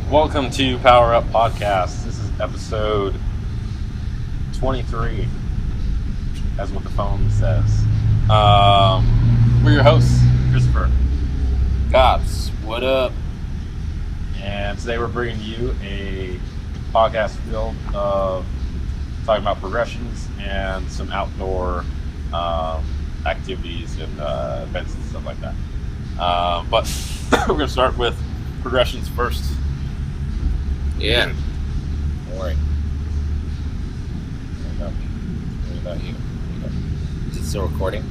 Welcome to Power Up Podcast. This is episode 23, as what the phone says. We're your hosts, Christopher. Cops, what up? And today we're bringing you a podcast filled of talking about progressions and some outdoor activities and events and stuff like that. But we're going to start with progressions first. Yeah. Don't worry. What about you? Is it still recording?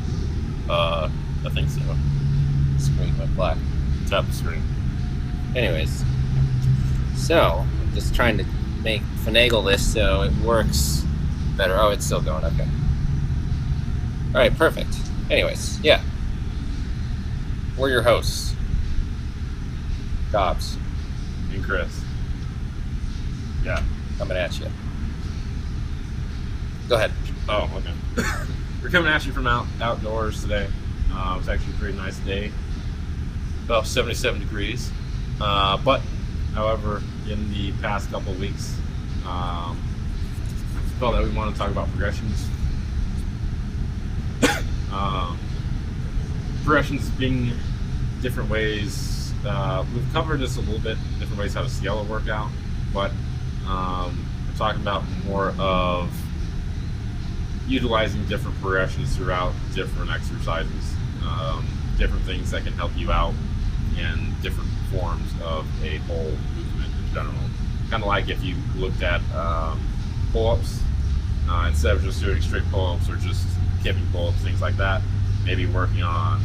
I think so. The screen went black. Tap the screen. Anyways, so I'm just trying to finagle this so it works better. Oh, it's still going. Okay. All right, perfect. Anyways, yeah. We're your hosts, Cops. And Chris. Yeah. Coming at you. Go ahead. Oh, okay. We're coming at you from outdoors today. It's actually a pretty nice day. About 77 degrees. But, however, in the past couple of weeks, felt that we want to talk about progressions. Progressions being different ways. We've covered this a little bit, different ways how to scale a workout, but we're talking about more of utilizing different progressions throughout different exercises, different things that can help you out in different forms of a whole movement in general. Kind of like if you looked at pull-ups, instead of just doing straight pull-ups or just kipping pull-ups, things like that, maybe working on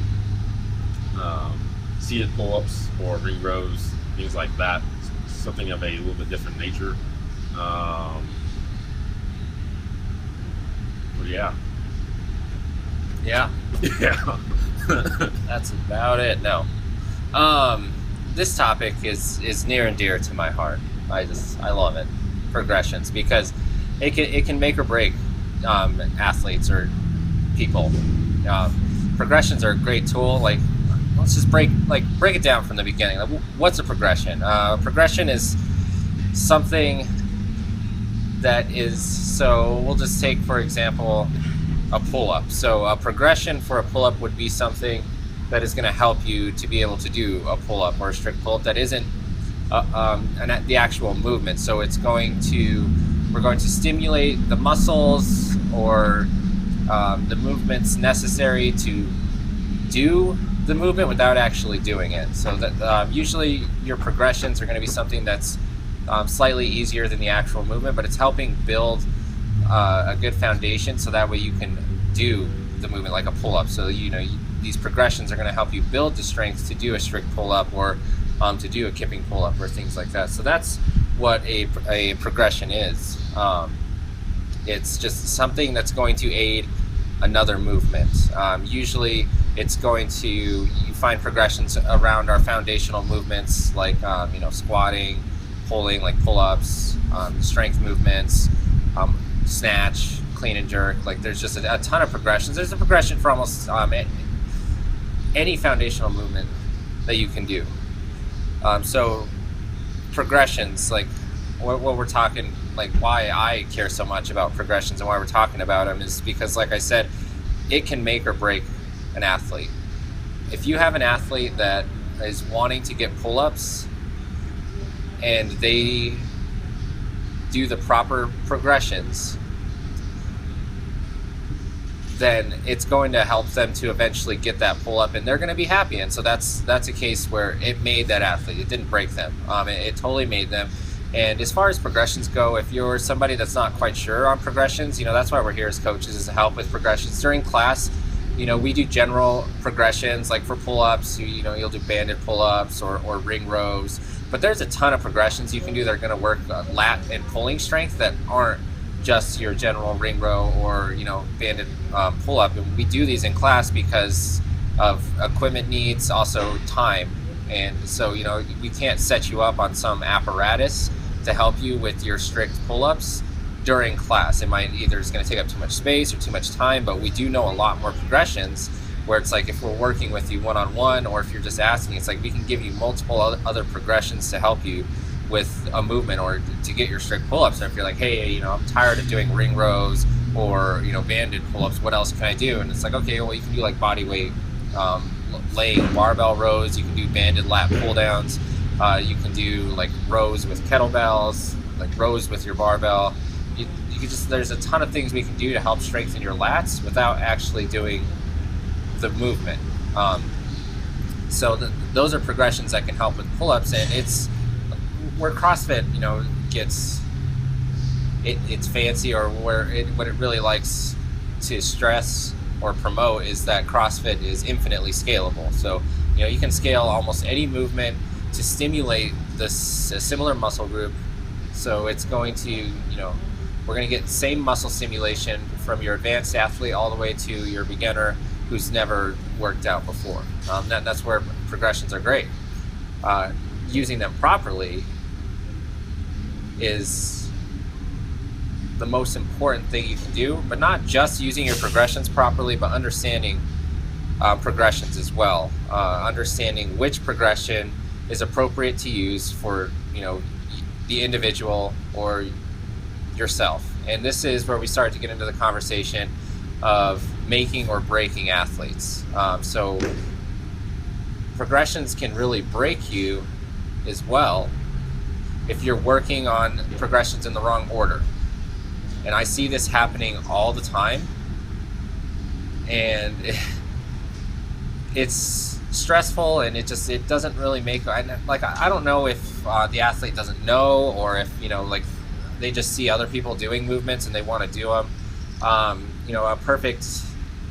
seated pull-ups or ring rows, things like that, something of a little bit different nature. But yeah. Yeah. Yeah. That's about it. No. This topic is near and dear to my heart. I love it. Progressions, because it can make or break athletes or people. Progressions are a great tool. Like, let's just break it down from the beginning. Like, what's a progression? Progression is something that is, so we'll just take, for example, a pull-up. So a progression for a pull-up would be something that is going to help you to be able to do a pull-up or a strict pull-up that isn't the actual movement. So we're going to stimulate the muscles or the movements necessary to do the movement without actually doing it. So that usually your progressions are going to be something that's slightly easier than the actual movement, but it's helping build a good foundation so that way you can do the movement like a pull-up. So these progressions are going to help you build the strength to do a strict pull-up or to do a kipping pull-up or things like that. So that's what a progression is. It's just something that's going to aid another movement. Usually it's going to, you find progressions around our foundational movements like squatting, pulling, like pull-ups, strength movements, snatch, clean and jerk. Like, there's just a ton of progressions. There's a progression for almost any foundational movement that you can do. So progressions, like what we're talking, like why I care so much about progressions and why we're talking about them is because, like I said, it can make or break an athlete. If you have an athlete that is wanting to get pull-ups and they do the proper progressions, then it's going to help them to eventually get that pull up, and they're going to be happy. And so that's a case where it made that athlete. It didn't break them. It totally made them. And as far as progressions go, if you're somebody that's not quite sure on progressions, that's why we're here as coaches, is to help with progressions during class. We do general progressions, like for pull-ups, you'll do banded pull-ups or ring rows, but there's a ton of progressions you can do that are going to work lat and pulling strength that aren't just your general ring row or banded pull-up. And we do these in class because of equipment needs, also time. And so we can't set you up on some apparatus to help you with your strict pull-ups during class. It might either it's going to take up too much space or too much time, but we do know a lot more progressions where it's like if we're working with you one-on-one, or if you're just asking, it's like we can give you multiple other progressions to help you with a movement or to get your strict pull-ups. And if you're like, hey, I'm tired of doing ring rows or banded pull-ups, what else can I do? And it's like, okay, well, you can do like body weight laying barbell rows, you can do banded lat pull downs, you can do like rows with kettlebells, like rows with your barbell. You can there's a ton of things we can do to help strengthen your lats without actually doing the movement. So those are progressions that can help with pull-ups, and it's where CrossFit gets it's fancy, or what it really likes to stress or promote is that CrossFit is infinitely scalable. So you can scale almost any movement to stimulate a similar muscle group. So it's going to we're going to get the same muscle stimulation from your advanced athlete all the way to your beginner who's never worked out before. That's where progressions are great. Using them properly is the most important thing you can do, but not just using your progressions properly, but understanding progressions as well. Understanding which progression is appropriate to use for the individual or yourself. And this is where we start to get into the conversation of making or breaking athletes. So progressions can really break you as well if you're working on progressions in the wrong order. And I see this happening all the time, and it's stressful, and it doesn't really make, I don't know if the athlete doesn't know, or if they just see other people doing movements and they want to do them. A perfect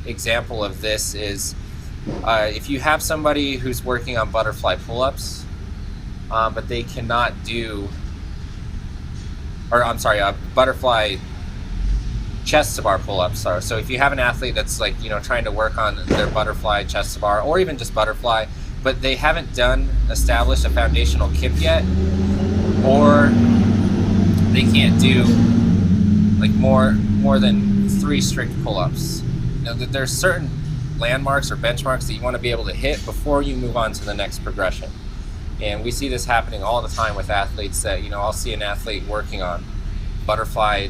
example of this is if you have somebody who's working on butterfly pull-ups, but they cannot do, butterfly chest to bar pull-ups. So if you have an athlete that's trying to work on their butterfly chest to bar, or even just butterfly, but they haven't established a foundational kip yet, or they can't do more than 3 strict pull-ups. There's certain landmarks or benchmarks that you want to be able to hit before you move on to the next progression. And we see this happening all the time with athletes that, I'll see an athlete working on butterfly,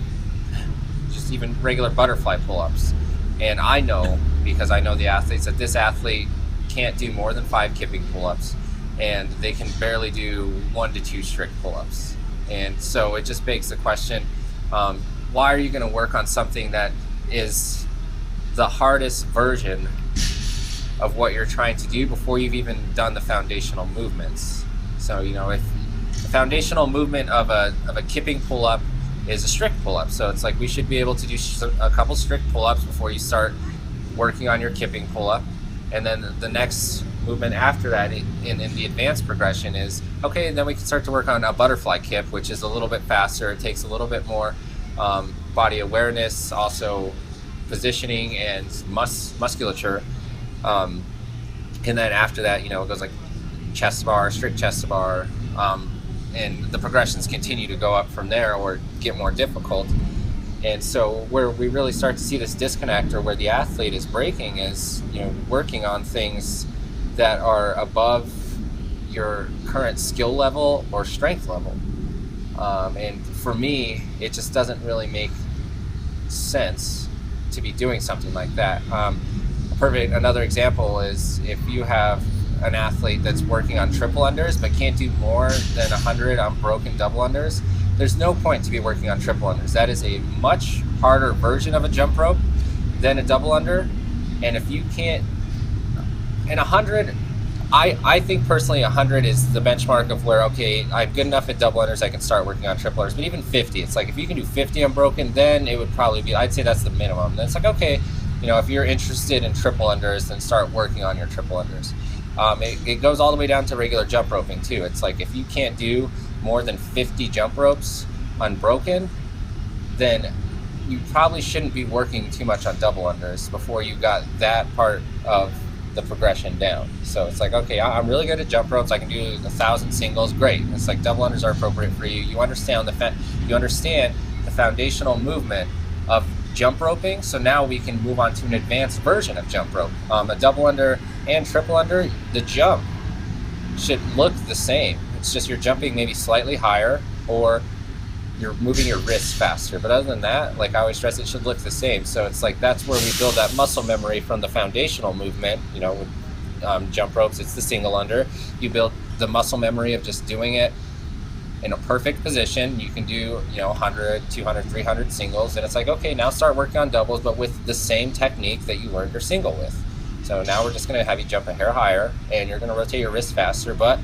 just even regular butterfly pull-ups. And I know, because I know the athletes, that this athlete can't do more than 5 kipping pull-ups, and they can barely do 1 to 2 strict pull-ups. And so it just begs the question, why are you going to work on something that is the hardest version of what you're trying to do before you've even done the foundational movements? So, if the foundational movement of a kipping pull-up is a strict pull-up, so it's like we should be able to do a couple strict pull-ups before you start working on your kipping pull-up. And then the next movement after that in the advanced progression is, okay, and then we can start to work on a butterfly kip, which is a little bit faster. It takes a little bit more body awareness, also positioning and musculature. And then after that, it goes like chest to bar, strict chest to bar, and the progressions continue to go up from there or get more difficult. And so where we really start to see this disconnect, or where the athlete is breaking, is working on things that are above your current skill level or strength level. And for me, it just doesn't really make sense to be doing something like that. Another example is if you have an athlete that's working on triple unders but can't do more than 100 on broken double unders, there's no point to be working on triple unders. That is a much harder version of a jump rope than a double under. And if you can't, and 100 I think personally 100 is the benchmark of where, okay, I'm good enough at double unders, I can start working on triple unders. But even 50, it's like if you can do 50 unbroken, then it would probably be, I'd say that's the minimum. Then it's like, okay, if you're interested in triple unders, then start working on your triple unders. It goes all the way down to regular jump roping too. It's like if you can't do more than 50 jump ropes unbroken, then you probably shouldn't be working too much on double unders before you got that part of the progression down. So it's like, okay, I'm really good at jump ropes. I can do 1,000 singles. Great. It's like double unders are appropriate for you. You understand the foundational movement of jump roping. So now we can move on to an advanced version of jump rope. A double under and triple under, the jump should look the same. It's just you're jumping maybe slightly higher or you're moving your wrists faster. But other than that, like I always stress, it should look the same. So it's like that's where we build that muscle memory from the foundational movement. With jump ropes, it's the single under. You build the muscle memory of just doing it in a perfect position. You can do 100, 200, 300 singles, and it's like, okay, now start working on doubles, but with the same technique that you learned your single with. So now we're just going to have you jump a hair higher, and you're going to rotate your wrist faster, but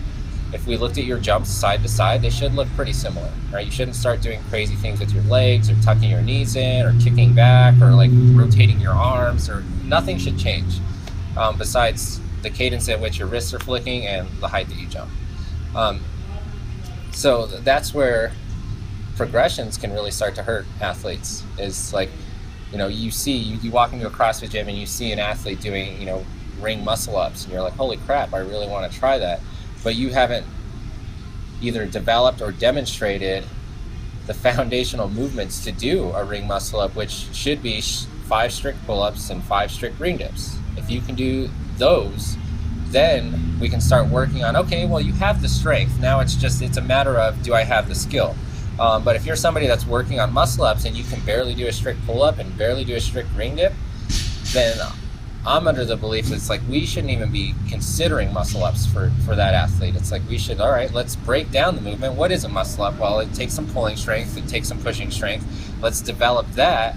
if we looked at your jumps side to side, they should look pretty similar, right? You shouldn't start doing crazy things with your legs or tucking your knees in or kicking back or like rotating your arms, or nothing should change besides the cadence at which your wrists are flicking and the height that you jump. So that's where progressions can really start to hurt athletes. Is like, you walk into a CrossFit gym and you see an athlete doing, ring muscle ups, and you're like, holy crap, I really want to try that. But you haven't either developed or demonstrated the foundational movements to do a ring muscle up, which should be 5 strict pull-ups and 5 strict ring dips. If you can do those, then we can start working on, okay, well, you have the strength. Now it's a matter of, do I have the skill? But if you're somebody that's working on muscle ups and you can barely do a strict pull-up and barely do a strict ring dip, then I'm under the belief that it's like we shouldn't even be considering muscle ups for that athlete. It's like we should, all right, let's break down the movement. What is a muscle up? Well, it takes some pulling strength, it takes some pushing strength. Let's develop that.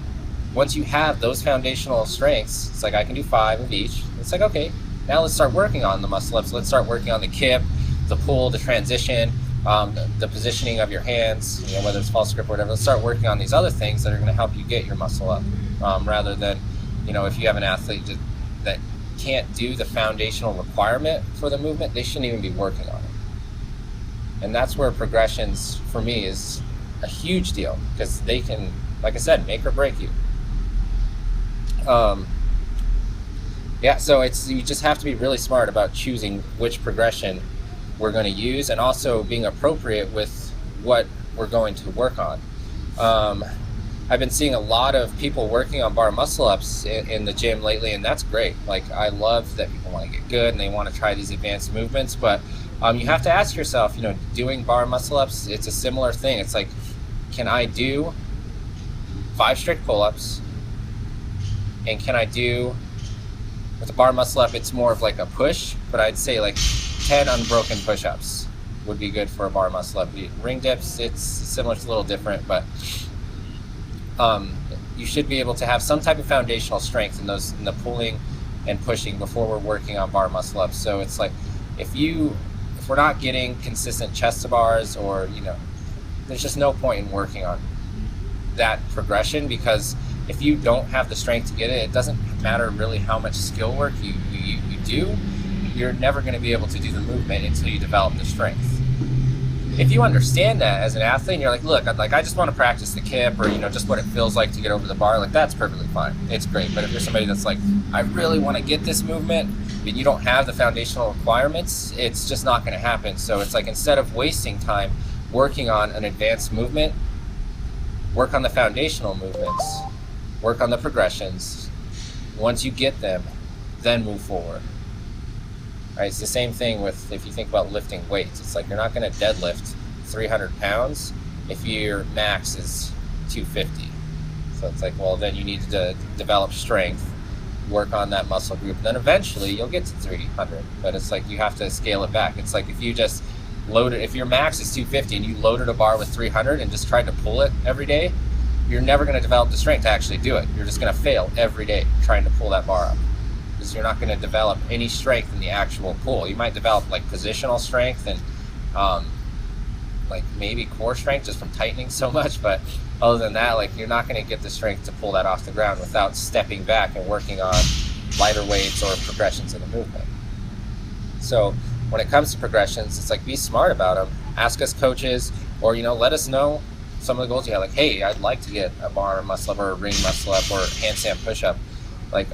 Once you have those foundational strengths, it's like I can do 5 of each. It's like, okay, now let's start working on the muscle ups. Let's start working on the kip, the pull, the transition, the positioning of your hands, whether it's false grip or whatever. Let's start working on these other things that are going to help you get your muscle up, rather than, if you have an athlete that can't do the foundational requirement for the movement, they shouldn't even be working on it. And that's where progressions, for me, is a huge deal, because they can, like I said, make or break you. So you just have to be really smart about choosing which progression we're going to use, and also being appropriate with what we're going to work on. I've been seeing a lot of people working on bar muscle ups in the gym lately, and that's great. Like, I love that people want to get good and they want to try these advanced movements, but you have to ask yourself, doing bar muscle ups, it's a similar thing. It's like, can I do 5 strict pull-ups, and can I do, with a bar muscle up, it's more of like a push, but I'd say like 10 unbroken push-ups would be good for a bar muscle up. Ring dips, it's similar, it's a little different, but you should be able to have some type of foundational strength in the pulling and pushing before we're working on bar muscle ups. So it's like, if we're not getting consistent chest to bars, or there's just no point in working on that progression, because if you don't have the strength to get it, it doesn't matter really how much skill work you do. You're never going to be able to do the movement until you develop the strength. If you understand that as an athlete, and you're like, look, I just want to practice the kip, or just what it feels like to get over the bar, like, that's perfectly fine. It's great. But if you're somebody that's like, I really want to get this movement, but you don't have the foundational requirements, it's just not going to happen. So it's like, instead of wasting time working on an advanced movement, work on the foundational movements, work on the progressions. Once you get them, then move forward. Right, it's the same thing with, if you think about lifting weights. It's like, you're not going to deadlift 300 pounds if your max is 250. So it's like, well, then you need to develop strength, work on that muscle group, and then eventually you'll get to 300. But it's like, you have to scale it back. It's like, if you just if your max is 250 and you loaded a bar with 300 and just tried to pull it every day, you're never going to develop the strength to actually do it. You're just going to fail every day trying to pull that bar up. because you're not going to develop any strength in the actual pull. You might develop like positional strength and like maybe core strength just from tightening so much, but other than that, like you're not going to get the strength to pull that off the ground without stepping back and working on lighter weights or progressions in the movement. So when it comes to progressions, it's like be smart about them. Ask us coaches, or let us know some of the goals you have. Like, hey, I'd like to get a bar muscle up or a ring muscle up or handstand push up. Like,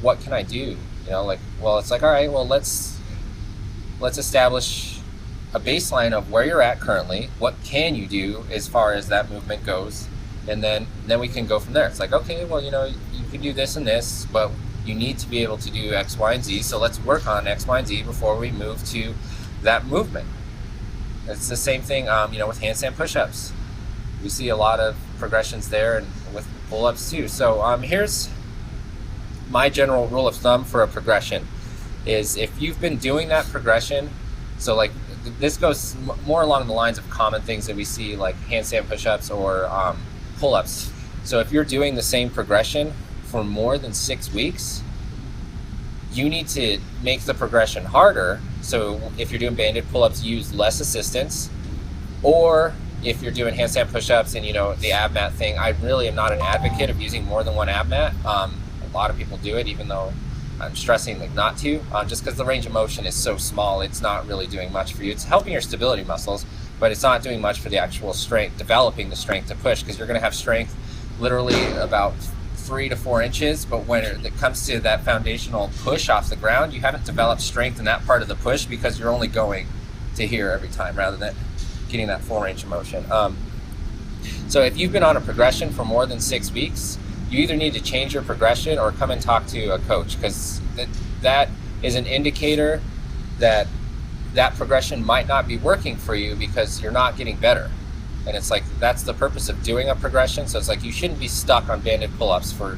what can I do? Well, it's like, all right, well, let's establish a baseline of where you're at currently. What can you do as far as that movement goes? And then we can go from there. It's like, okay, well, you can do this and this, but you need to be able to do X, Y, and Z. So let's work on X, Y, and Z before we move to that movement. It's the same thing, with handstand push-ups. We see a lot of progressions there, and with pull-ups too. So here's my general rule of thumb for a progression is if you've been doing that progression, so like this goes more along the lines of common things that we see, like handstand push-ups or pull-ups. So if you're doing the same progression for more than 6 weeks, you need to make the progression harder. So if you're doing banded pull-ups, use less assistance. Or if you're doing handstand push-ups and the ab mat thing, I really am not an advocate of using more than one ab mat. A lot of people do it, even though I'm stressing like not to, just because the range of motion is so small. It's not really doing much for you. It's helping your stability muscles, but it's not doing much for the actual strength, developing the strength to push, because you're going to have strength literally about 3 to 4 inches, but when it comes to that foundational push off the ground, you haven't developed strength in that part of the push because you're only going to here every time rather than getting that full range of motion. So if you've been on a progression for more than 6 weeks, you either need to change your progression or come and talk to a coach, because that is an indicator that progression might not be working for you because you're not getting better. And it's like, that's the purpose of doing a progression. So it's like, you shouldn't be stuck on banded pull-ups for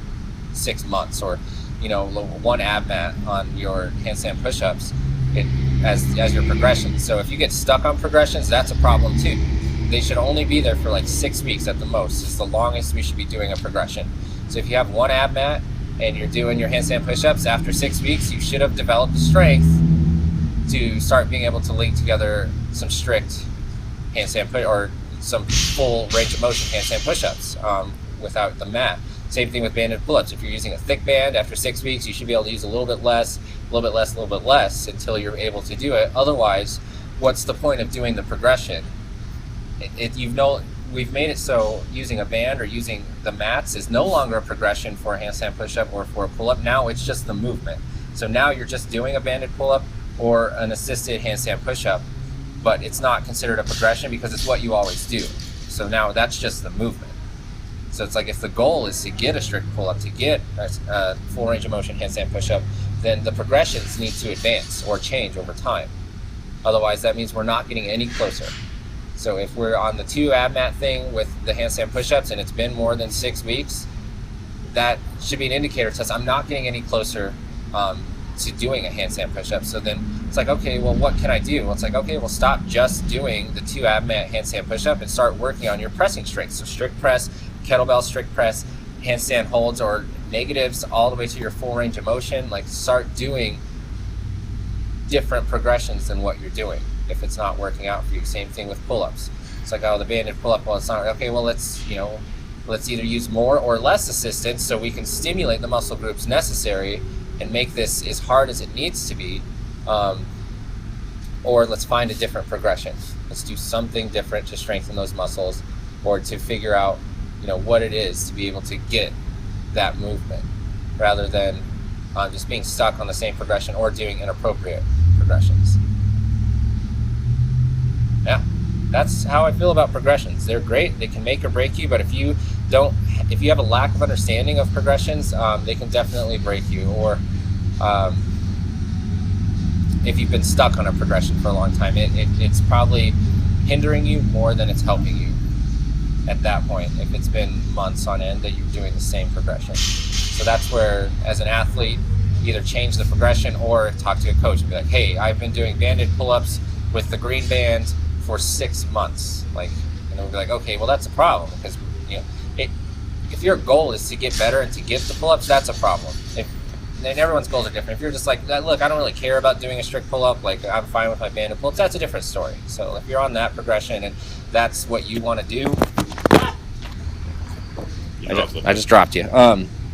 6 months or, one ab mat on your handstand push-ups as your progression. So if you get stuck on progressions, that's a problem too. They should only be there for like 6 weeks at the most. It's the longest we should be doing a progression. So if you have one ab mat and you're doing your handstand push-ups, after 6 weeks, you should have developed the strength to start being able to link together some strict handstand push or some full range of motion handstand push-ups without the mat. Same thing with banded pull-ups. If you're using a thick band, after 6 weeks, you should be able to use a little bit less until you're able to do it. Otherwise, what's the point of doing the progression? We've made it so using a band or using the mats is no longer a progression for a handstand push-up or for a pull-up. Now it's just the movement. So now you're just doing a banded pull-up or an assisted handstand push-up, but it's not considered a progression because it's what you always do. So now that's just the movement. So it's like, if the goal is to get a strict pull-up, to get a full range of motion handstand push-up, then the progressions need to advance or change over time. Otherwise, that means we're not getting any closer. So if we're on the 2 ab mat thing with the handstand push-ups and it's been more than 6 weeks, that should be an indicator to us I'm not getting any closer to doing a handstand push-up. So then it's like, okay, well, what can I do? Well, it's like, okay, well, stop just doing the 2 ab mat handstand push-up and start working on your pressing strength. So strict press, kettlebell strict press, handstand holds, or negatives all the way to your full range of motion. Like, start doing different progressions than what you're doing if it's not working out for you. Same thing with pull-ups. It's like, oh, the banded pull-up, well, it's not. Okay, well, let's either use more or less assistance so we can stimulate the muscle groups necessary and make this as hard as it needs to be, or let's find a different progression. Let's do something different to strengthen those muscles or to figure out what it is to be able to get that movement, rather than just being stuck on the same progression or doing inappropriate progressions. Yeah, that's how I feel about progressions. They're great. They can make or break you, but if you have a lack of understanding of progressions, they can definitely break you. Or if you've been stuck on a progression for a long time, it's probably hindering you more than it's helping you at that point, if it's been months on end that you're doing the same progression. So that's where, as an athlete, either change the progression or talk to a coach and be like, hey, I've been doing banded pull-ups with the green band for 6 months. Like, and we'll be like, okay, well, that's a problem, because if your goal is to get better and to get the pull-ups, that's a problem. If and everyone's goals are different. If you're just like, look, I don't really care about doing a strict pull-up, like I'm fine with my banded pull-ups, that's a different story. So if you're on that progression and that's what you want to do, I just dropped you.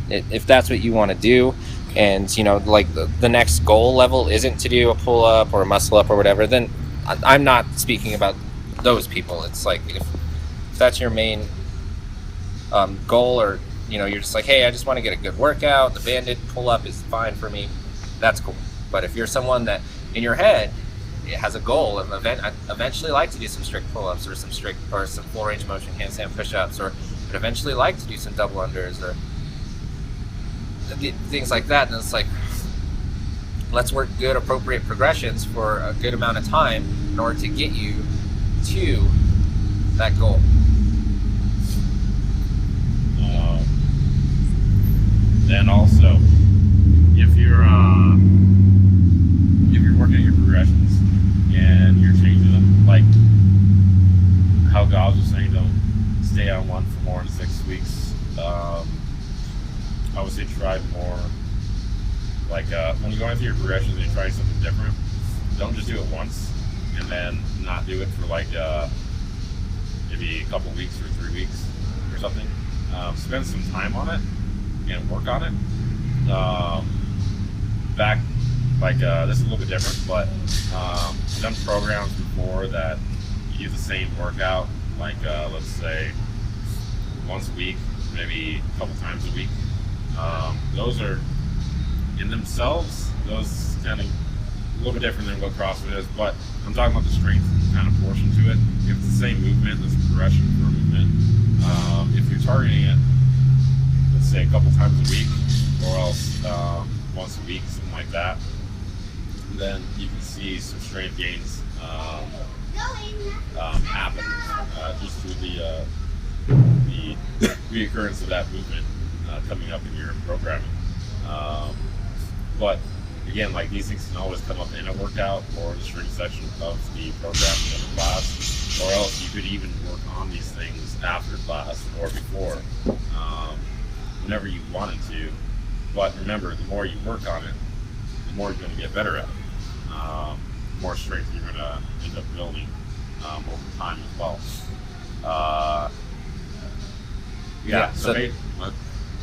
If that's what you want to do, and you know, like the next goal level isn't to do a pull-up or a muscle-up or whatever, then I'm not speaking about those people. It's like if that's your main goal, or you know, you're just like, hey, I just want to get a good workout, the banded pull-up is fine for me, that's cool. But if you're someone that in your head it has a goal of eventually like to do some strict pull-ups or some full range of motion handstand push-ups, or would eventually like to do some double unders or things like that, and it's like, let's work good appropriate progressions for a good amount of time in order to get you to that goal. Then also, if you're working on your progressions and you're changing them, like how Goz was saying, don't stay on one for more than 6 weeks. I would say try more. Like when you go into your progressions and you try something different, don't just do it once and then not do it for like maybe a couple weeks or 3 weeks or something. Spend some time on it and work on it. This is a little bit different, but I've done programs before that use the same workout, like let's say once a week, maybe a couple times a week. Those are in themselves, those kind of a little bit different than what CrossFit is, but I'm talking about the strength kind of portion to it. If it's the same movement, there's progression for a movement. If you're targeting it, let's say a couple times a week, or else once a week, something like that, then you can see some strength gains happen just through the reoccurrence of that movement coming up in your programming. But again, like these things can always come up in a workout or the strength section of the programming of the class, or else you could even work on these things after class or before, whenever you wanted to. But remember, the more you work on it, the more you're going to get better at it. The more strength you're going to end up building over time as well.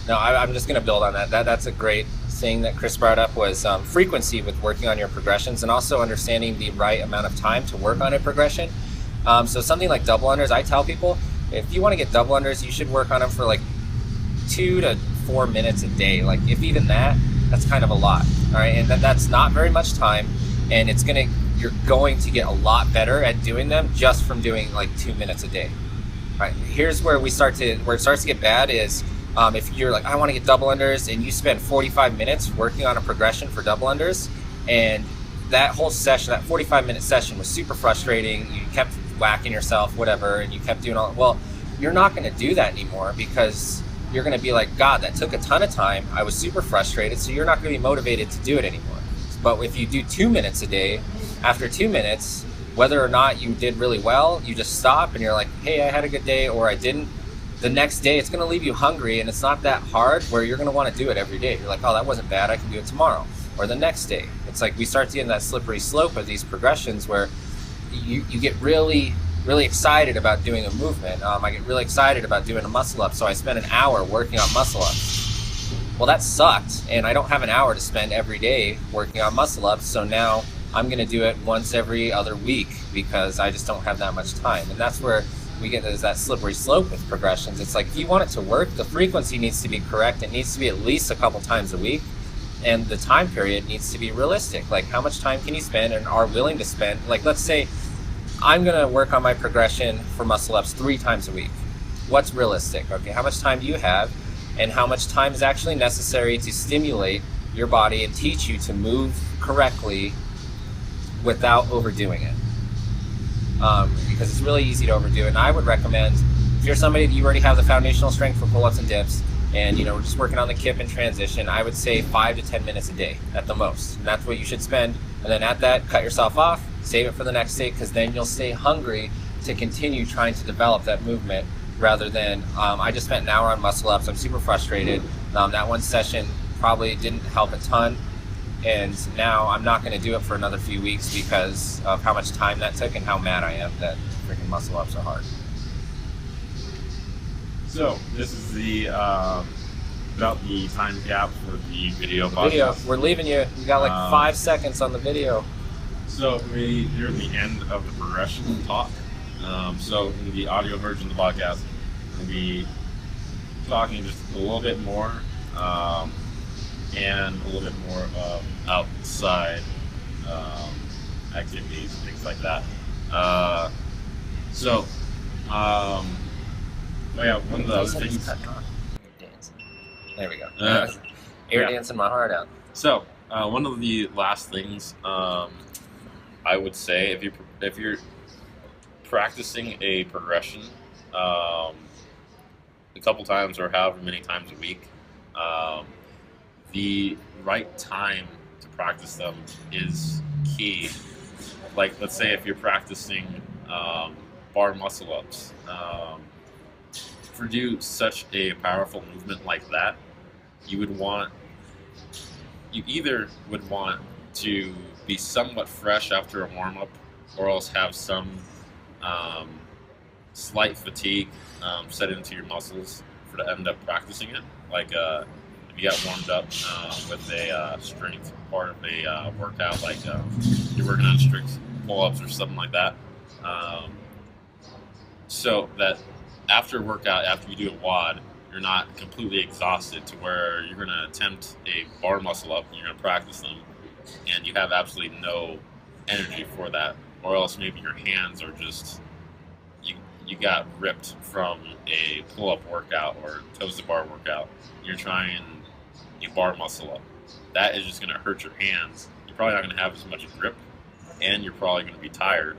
I'm just going to build on that. That's a great thing that Chris brought up, was frequency with working on your progressions, and also understanding the right amount of time to work on a progression. So something like double unders, I tell people, if you want to get double unders, you should work on them for like 2 to 4 minutes a day. Like if even that's kind of a lot. All right, and that's not very much time, and you're going to get a lot better at doing them just from doing like 2 minutes a day. All right, here's where it starts to get bad is if you're like, I want to get double unders, and you spend 45 minutes working on a progression for double unders, and that whole session, that 45-minute session was super frustrating, you kept whacking yourself, whatever, and you kept doing all, well, you're not going to do that anymore, because you're going to be like, God, that took a ton of time, I was super frustrated, so you're not going to be motivated to do it anymore. But if you do 2 minutes a day, after 2 minutes, whether or not you did really well, you just stop and you're like, hey, I had a good day, or I didn't. The next day, it's going to leave you hungry, and it's not that hard where you're going to want to do it every day. You're like, oh, that wasn't bad, I can do it tomorrow, or the next day. It's like we start to get in that slippery slope of these progressions where you get really, really excited about doing a movement. I get really excited about doing a muscle up, so I spend an hour working on muscle ups. Well, that sucked, and I don't have an hour to spend every day working on muscle ups, so now I'm going to do it once every other week because I just don't have that much time. And that's where we get that slippery slope with progressions. It's like, if you want it to work, the frequency needs to be correct. It needs to be at least a couple times a week, and the time period needs to be realistic. Like, how much time can you spend and are willing to spend? Like, let's say I'm going to work on my progression for muscle ups 3 times a week. What's realistic? Okay, how much time do you have, and how much time is actually necessary to stimulate your body and teach you to move correctly without overdoing it? Because it's really easy to overdo it. And I would recommend, if you're somebody that you already have the foundational strength for pull-ups and dips, and we're just working on the kip and transition, I would say 5 to 10 minutes a day at the most. And that's what you should spend. And then at that, cut yourself off, save it for the next day, because then you'll stay hungry to continue trying to develop that movement, rather than I just spent an hour on muscle ups, I'm super frustrated. That one session probably didn't help a ton. And now I'm not going to do it for another few weeks because of how much time that took and how mad I am that freaking muscle ups are hard. So this is the about the time gap for the video podcast. Video, we're leaving you. You got like 5 seconds on the video. So we're at the end of the progression talk. So in the audio version of the podcast, we'll be talking just a little bit more and a little bit more of outside activities and things like that. Yeah, one of the other things. There we go. Air dancing my heart out. So one of the last things I would say, if you're practicing a progression a couple times or however many times a week, the right time to practice them is key. Like, let's say if you're practicing bar muscle ups, to do such a powerful movement like that, you either would want to be somewhat fresh after a warm up, or else have some slight fatigue set into your muscles for to end up practicing it. Like if you got warmed up with a strength part of a workout, like you're working on strict pull-ups or something like that. So that after workout, after you do a WOD, you're not completely exhausted to where you're going to attempt a bar muscle up and you're going to practice them and you have absolutely no energy for that, or else maybe your hands are just you got ripped from a pull-up workout or toes to bar workout. You're trying a bar muscle up. That is just going to hurt your hands. You're probably not going to have as much grip, and you're probably going to be tired.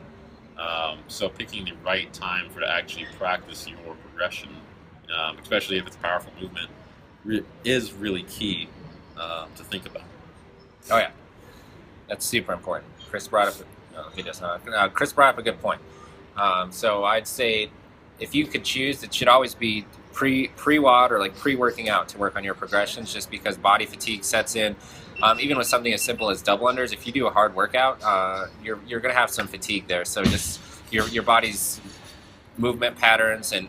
So picking the right time for to actually practice your progression, especially if it's a powerful movement, is really key to think about. Oh yeah, that's super important. Chris brought up. Chris brought up a good point. So I'd say if you could choose, it should always be pre-WOD or like pre-working out to work on your progressions, just because body fatigue sets in. Even with something as simple as double unders, if you do a hard workout, you're going to have some fatigue there. So just your body's movement patterns and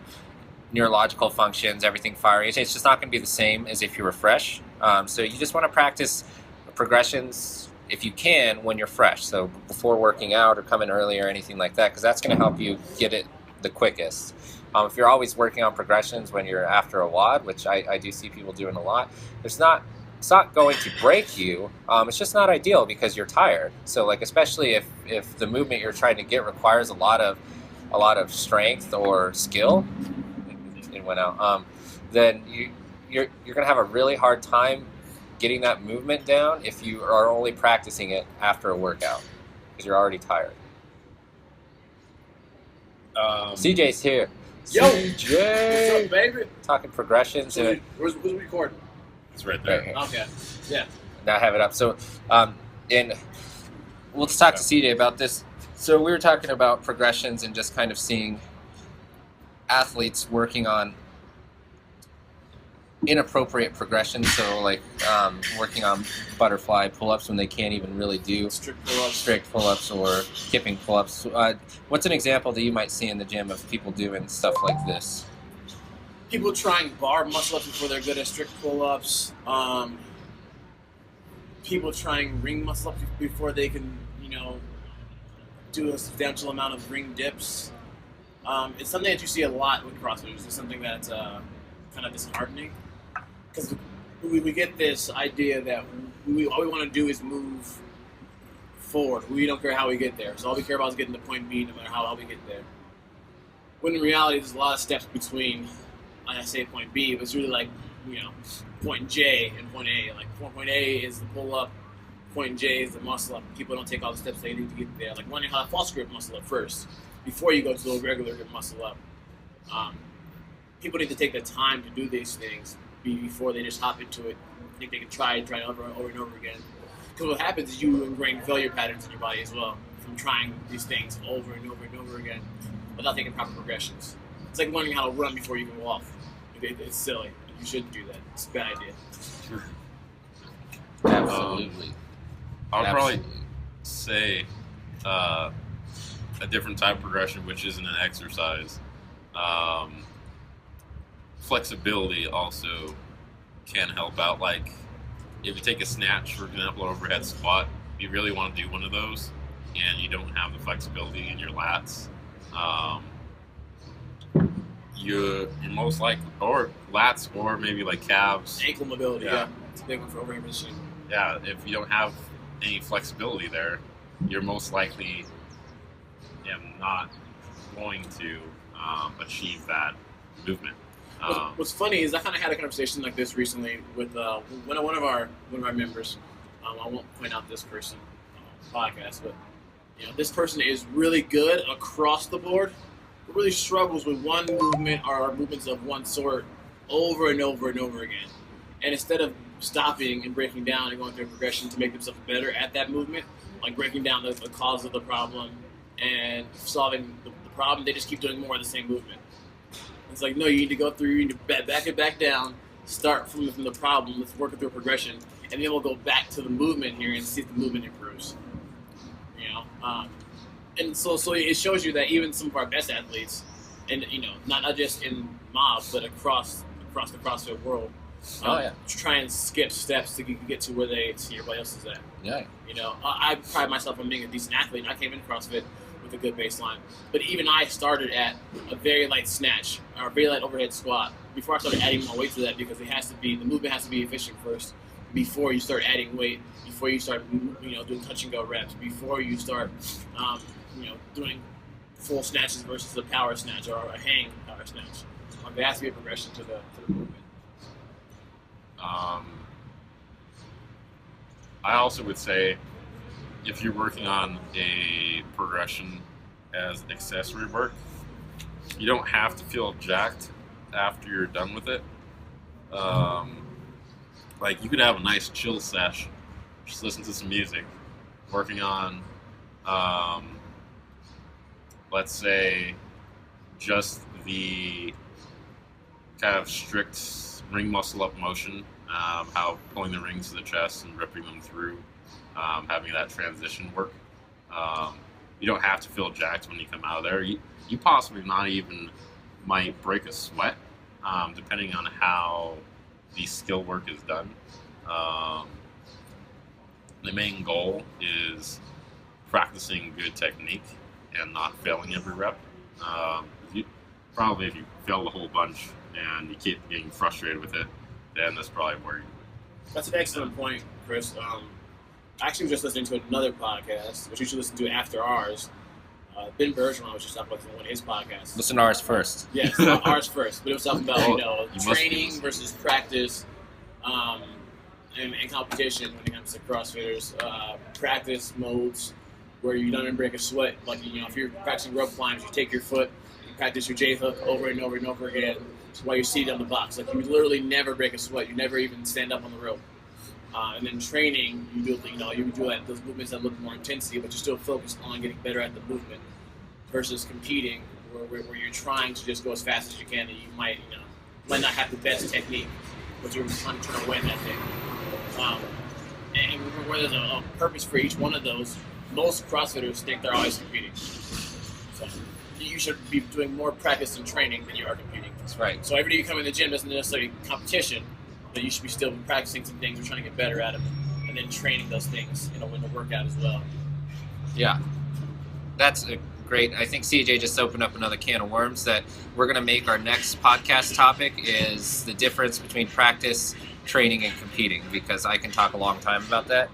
neurological functions, everything firing, it's just not going to be the same as if you were fresh. So you just want to practice progressions if you can when you're fresh. So before working out or coming early or anything like that, because that's going to help you get it the quickest. If you're always working on progressions when you're after a WOD, which I do see people doing a lot, it's not going to break you. It's just not ideal because you're tired. So like, especially if the movement you're trying to get requires a lot of strength or skill, it went out. Then you're gonna have a really hard time getting that movement down if you are only practicing it after a workout because you're already tired. CJ's here. Yo, CJ, what's up, baby? Talking progressions. So who's recording? It's right there. Right here. Okay, yeah. Now I have it up. So, and we'll just talk to CJ about this. So we were talking about progressions and just kind of seeing athletes working on inappropriate progressions. So like working on butterfly pull-ups when they can't even really do strict pull-ups or kipping pull-ups. What's an example that you might see in the gym of people doing stuff like this? People trying bar muscle-ups before they're good at strict pull-ups. People trying ring muscle-ups before they can, do a substantial amount of ring dips. It's something that you see a lot with CrossFitters. It's something that's kind of disheartening. Because we get this idea that all we want to do is move forward. We don't care how we get there. So all we care about is getting to point B no matter how we get there. When in reality, there's a lot of steps between, I say point B, but it's really like, point J and point A. Like point A is the pull-up, point J is the muscle-up. People don't take all the steps they need to get there. Like learning how to false grip muscle-up first before you go to the regular grip muscle-up. People need to take the time to do these things before they just hop into it. I think they can try over and over again. Because what happens is you ingrain failure patterns in your body as well from trying these things over and over and over again without taking proper progressions. It's like learning how to run before you can walk. It's silly. You shouldn't do that. It's a bad idea. Absolutely. I'll probably Absolutely. say a different type of progression, which isn't an exercise. Flexibility also can help out. Like if you take a snatch, for example, or overhead squat, you really want to do one of those, and you don't have the flexibility in your lats. You're most likely, or lats, or maybe like calves. Ankle mobility, Yeah. yeah. It's a big one for overhand positioning. Yeah, if you don't have any flexibility there, you're most likely not going to achieve that movement. What's funny is I kind of had a conversation like this recently with one of our members. I won't point out this person on the podcast, but this person is really good across the board, but really struggles with one movement or movements of one sort over and over and over again. And instead of stopping and breaking down and going through a progression to make themselves better at that movement, like breaking down the cause of the problem and solving the problem, they just keep doing more of the same movement. It's like, no, you need to go through, you need to back it back down, start from the problem, let's work through a progression, and then we'll go back to the movement here and see if the movement improves. And so it shows you that even some of our best athletes, and not just in mob, but across the CrossFit world, try and skip steps to get to where they see everybody else is at. Yeah. I pride myself on being a decent athlete, and I came in CrossFit with a good baseline. But even I started at a very light snatch or a very light overhead squat before I started adding more weight to that, because the movement has to be efficient first before you start adding weight, before you start doing touch and go reps, before you start doing full snatches versus a power snatch or a hang power snatch. There has to be a progression to the movement. I also would say if you're working on a progression as accessory work, you don't have to feel jacked after you're done with it. Like you could have a nice chill sesh, just listen to some music, working on, let's say, just the kind of strict ring muscle up motion, how pulling the rings to the chest and ripping them through, having that transition work. You don't have to feel jacked when you come out of there. You possibly not even might break a sweat, depending on how the skill work is done. The main goal is practicing good technique and not failing every rep. If you fail the whole bunch and you keep getting frustrated with it, then that's probably where That's an excellent point, Chris. I actually was just listening to another podcast, which you should listen to after ours. Ben Bergeron was just talking about one of his podcasts. Listen to ours first. Yes, ours first. But it was talking about training versus practice, and competition when it comes to CrossFitters. Practice modes where you don't even break a sweat. Like if you're practicing rope climbs, you take your foot, you practice your J hook over and over and over again. So while you're seated on the box, like you literally never break a sweat. You never even stand up on the rope. And then training, you do those movements that look more intensity, but you're still focused on getting better at the movement. Versus competing, where you're trying to just go as fast as you can, and you might not have the best technique, but you're trying to win that thing. And where there's a purpose for each one of those, most CrossFitters think they're always competing. So you should be doing more practice and training than you are competing. That's right. So every day you come in the gym doesn't necessarily competition, but you should be still practicing some things, or trying to get better at them, and then training those things in the workout as well. Yeah, that's great. I think CJ just opened up another can of worms that we're going to make our next podcast topic is the difference between practice, training, and competing, because I can talk a long time about that,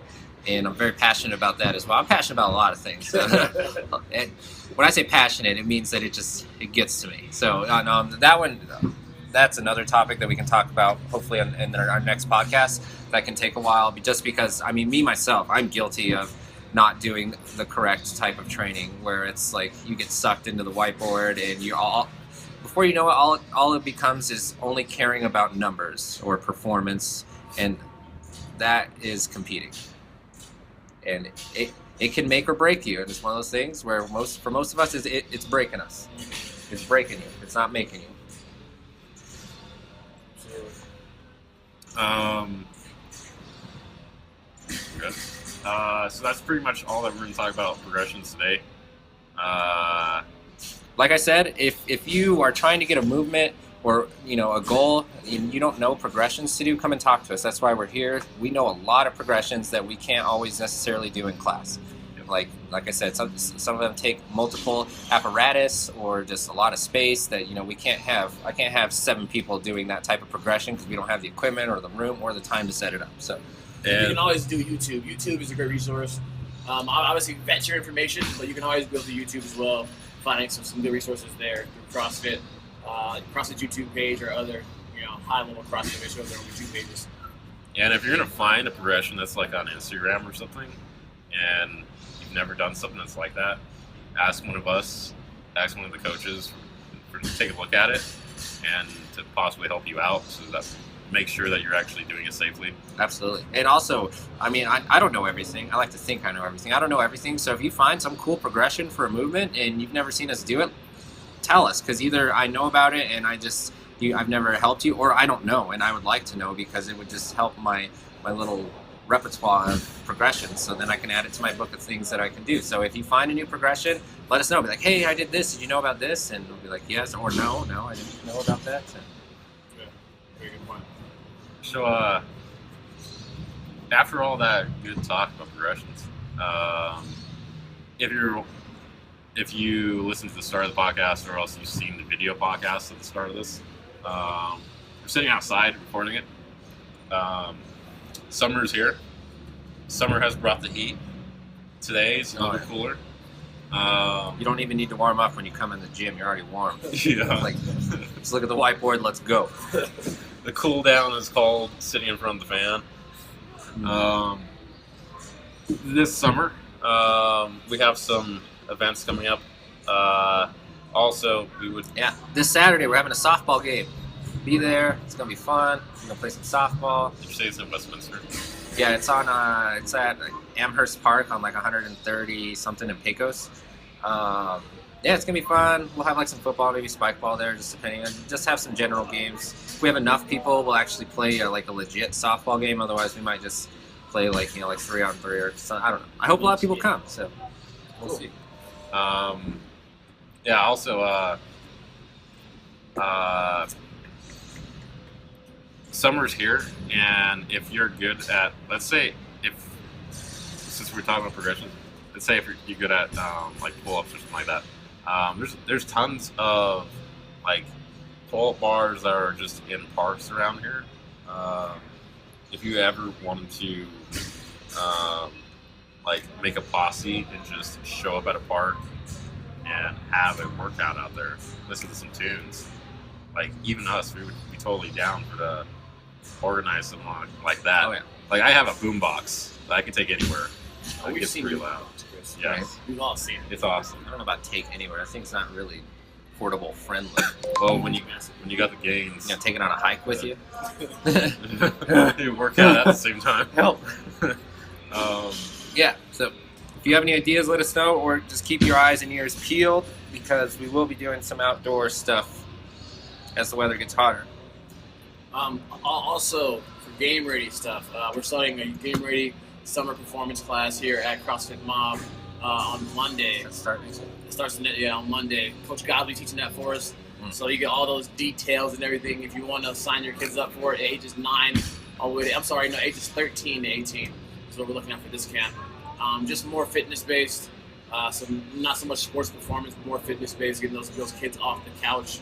and I'm very passionate about that as well. I'm passionate about a lot of things. And when I say passionate, it means that it gets to me. So that one, that's another topic that we can talk about hopefully in our next podcast. That can take a while, just because, me myself, I'm guilty of not doing the correct type of training, where it's like you get sucked into the whiteboard and before you know it, all it becomes is only caring about numbers or performance, and that is competing. And it can make or break you, and it's one of those things where for most of us it's breaking us. It's breaking you. It's not making you. So that's pretty much all that we're going to talk about progressions today. Like I said, if you are trying to get a movement or a goal and you don't know progressions to do, come and talk to us. That's why we're here. We know a lot of progressions that we can't always necessarily do in class. Like I said, some of them take multiple apparatus or just a lot of space that we can't have. I can't have 7 people doing that type of progression because we don't have the equipment or the room or the time to set it up. So you can always do YouTube. YouTube is a great resource. Obviously, vet your information, but you can always go to YouTube as well, finding some good resources there through CrossFit, CrossFit YouTube page or other high-level CrossFit videos on their own YouTube pages. And if you're going to find a progression that's like on Instagram or something, and you've never done something that's like that, ask one of us, ask one of the coaches to take a look at it and to possibly help you out so that make sure that you're actually doing it safely. Absolutely. And also, I don't know everything. I like to think I know everything. I don't know everything. So if you find some cool progression for a movement and you've never seen us do it, tell us, because either I know about it and I've never helped you, or I don't know and I would like to know, because it would just help my little repertoire of progressions, so then I can add it to my book of things that I can do. So if you find a new progression, let us know. Be like, hey, I did this. Did you know about this? And we'll be like, yes, or no, I didn't know about that. Yeah, very good point. So after all that good talk about progressions, if you listen to the start of the podcast, or else you've seen the video podcast at the start of this, we're sitting outside recording it. Summer's here. Summer has brought the heat. Today is a little cooler. You don't even need to warm up when you come in the gym. You're already warm. Yeah. Like, just look at the whiteboard. Let's go. The cool down is called sitting in front of the fan. This summer, we have some events coming up. Also, this Saturday we're having a softball game. Be there. It's gonna be fun. We're gonna play some softball. Did you say it's in Westminster? Yeah, it's at Amherst Park on like 130 something in Pecos. Yeah, it's gonna be fun. We'll have like some football, maybe spike ball there, just depending on. Just have some general games. If we have enough people, we'll actually play like a legit softball game. Otherwise, we might just play like 3-on-3 or something. I don't know. I hope a lot of people come. So we'll see. Yeah. Also, summer's here, and if you're good at, let's say, since we're talking about progression, let's say if you're good at like pull-ups or something like that, there's tons of like pull-up bars that are just in parks around here. If you ever wanted to like make a posse and just show up at a park and have a workout out there, listen to some tunes, like even us, we would be totally down to organize something like that. Oh, yeah. Like I have a boombox that I can take anywhere. We've It's seen pretty you. loud. Chris. Yeah, Right. We've all seen it. it's awesome. I don't know about take anywhere. I think it's not really portable friendly. Well, when you got the gains, Take it on a hike with you. you work out at the same time. Help. Um, Yeah. So if you have any ideas, let us know, or just keep your eyes and ears peeled, because we will be doing some outdoor stuff as the weather gets hotter. Also, for game ready stuff, we're starting a game ready summer performance class here at CrossFit Mob on Monday. Let's start next week. It starts on Monday. Coach Godley teaching that for us. Mm. So you get all those details and everything. If you want to sign your kids up for it, ages 9 all the way to, ages 13 to 18 is what we're looking at for this camp. Just more fitness based, not so much sports performance, more fitness based, getting those kids off the couch,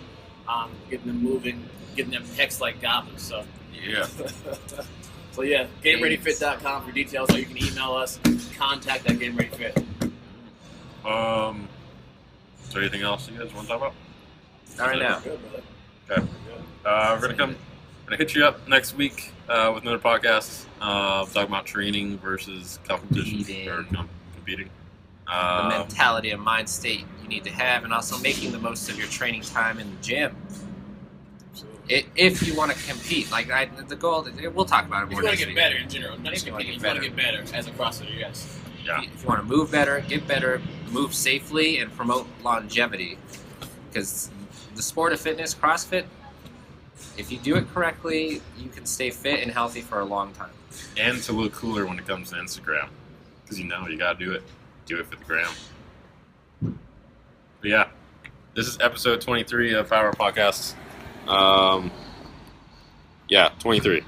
getting them moving, getting them pecs like goblins. So yeah. So yeah, GameReadyFit.com for details, or you can email us, contact at GameReadyFit. So anything else you guys want to talk about? All right now. Good, brother. Okay. We're gonna hit you up next week with another podcast. Talking about training versus competition Competing. or competing. The mentality and mind state you need to have, and also making the most of your training time in the gym. If you want to compete, the goal, we'll talk about it If more you want next to get week. better in general, not If even you wanna competing, get if you want to get better as a CrossFitter, yes. Yeah. If you want to move better, get better, move safely, and promote longevity. Because the sport of fitness, CrossFit, if you do it correctly, you can stay fit and healthy for a long time. And to look cooler when it comes to Instagram. because you gotta do it. Do it for the gram. But yeah, this is episode 23 of Power Podcasts. Yeah, 23.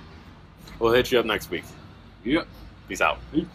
We'll hit you up next week. Yep. Peace out. Peace.